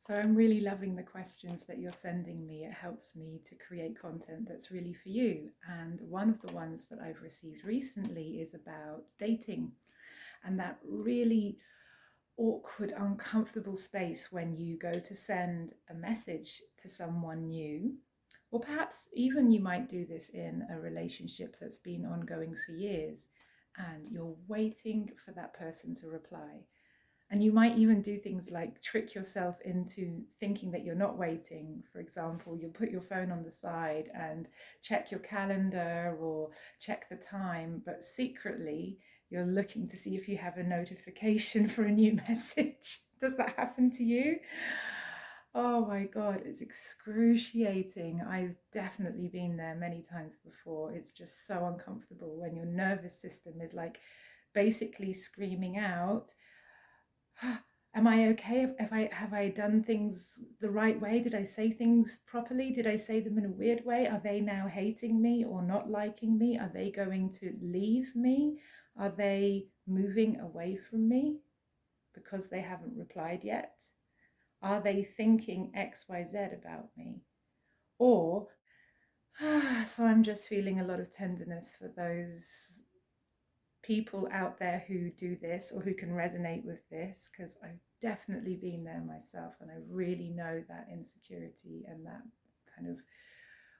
So I'm really loving the questions that you're sending me. It helps me to create content that's really for you. And one of the ones that I've received recently is about dating and that really awkward, uncomfortable space when you go to send a message to someone new. Or perhaps even you might do this in a relationship that's been ongoing for years and you're waiting for that person to reply. And you might even do things like trick yourself into thinking that you're not waiting. For example, you'll put your phone on the side and check your calendar or check the time, but secretly you're looking to see if you have a notification for a new message. Does that happen to you? Oh my God, it's excruciating. I've definitely been there many times before. It's just so uncomfortable when your nervous system is like basically screaming out, am I okay? Have I done things the right way? Did I say things properly? Did I say them in a weird way? Are they now hating me or not liking me? Are they going to leave me? Are they moving away from me because they haven't replied yet? Are they thinking XYZ about me? Or, so I'm just feeling a lot of tenderness for those people out there who do this or who can resonate with this, because I've definitely been there myself, and I really know that insecurity and that kind of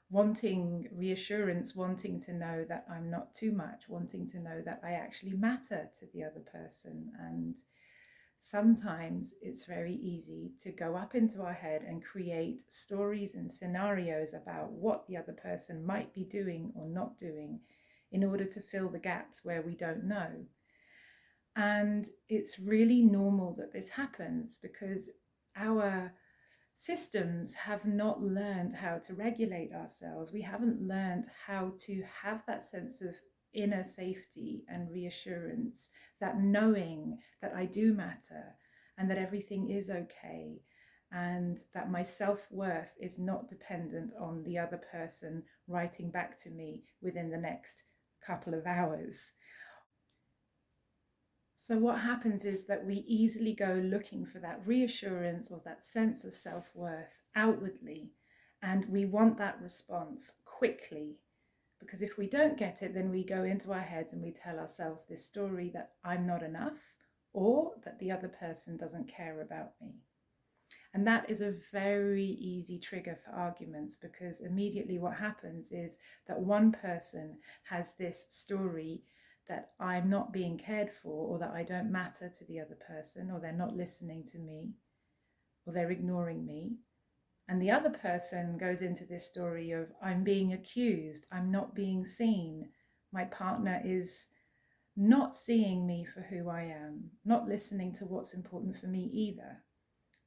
wanting reassurance, wanting to know that I'm not too much, wanting to know that I actually matter to the other person. And sometimes it's very easy to go up into our head and create stories and scenarios about what the other person might be doing or not doing in order to fill the gaps where we don't know. And it's really normal that this happens because our systems have not learned how to regulate ourselves. We haven't learned how to have that sense of inner safety and reassurance, that knowing that I do matter and that everything is okay, and that my self-worth is not dependent on the other person writing back to me within the next couple of hours. So what happens is that we easily go looking for that reassurance or that sense of self-worth outwardly, and we want that response quickly, because if we don't get it, then we go into our heads and we tell ourselves this story that I'm not enough, or that the other person doesn't care about me. And that is a very easy trigger for arguments, because immediately what happens is that one person has this story that I'm not being cared for, or that I don't matter to the other person, or they're not listening to me, or they're ignoring me. And the other person goes into this story of I'm being accused, I'm not being seen, my partner is not seeing me for who I am, not listening to what's important for me either.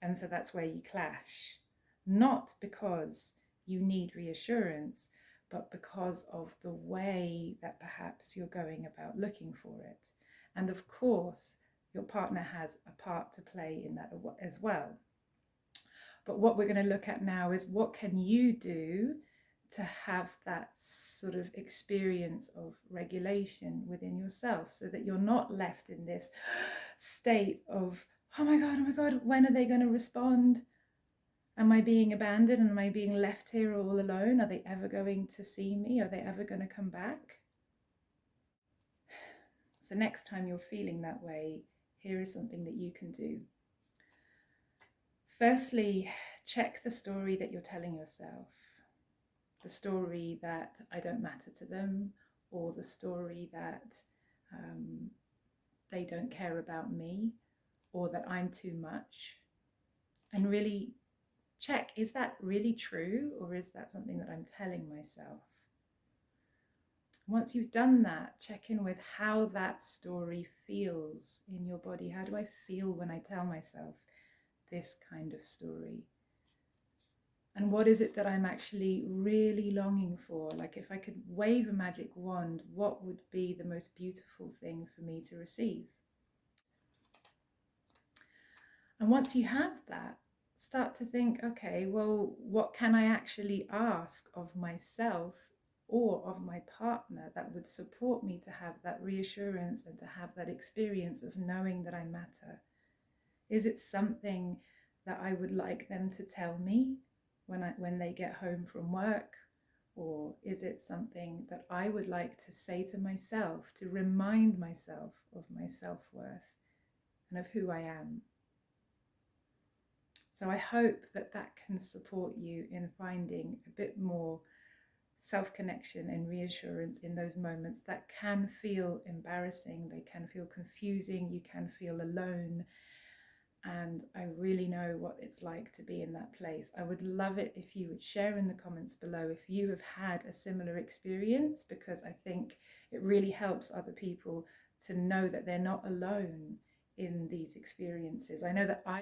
And so that's where you clash, not because you need reassurance, but because of the way that perhaps you're going about looking for it. And of course, your partner has a part to play in that as well. But what we're going to look at now is what can you do to have that sort of experience of regulation within yourself, so that you're not left in this state of, oh my God, when are they going to respond? Am I being abandoned? Am I being left here all alone? Are they ever going to see me? Are they ever going to come back? So next time you're feeling that way, here is something that you can do. Firstly, check the story that you're telling yourself. The story that I don't matter to them, or the story that they don't care about me, or that I'm too much. And really check, is that really true, or is that something that I'm telling myself? Once you've done that, check in with how that story feels in your body. How do I feel when I tell myself this kind of story? And what is it that I'm actually really longing for? Like, if I could wave a magic wand, what would be the most beautiful thing for me to receive? And once you have that, start to think, okay, well, what can I actually ask of myself or of my partner that would support me to have that reassurance and to have that experience of knowing that I matter? Is it something that I would like them to tell me when they get home from work? Or is it something that I would like to say to myself to remind myself of my self-worth and of who I am? So I hope that that can support you in finding a bit more self-connection and reassurance in those moments that can feel embarrassing, they can feel confusing, you can feel alone. And I really know what it's like to be in that place. I would love it if you would share in the comments below if you have had a similar experience, because I think it really helps other people to know that they're not alone in these experiences. I know that I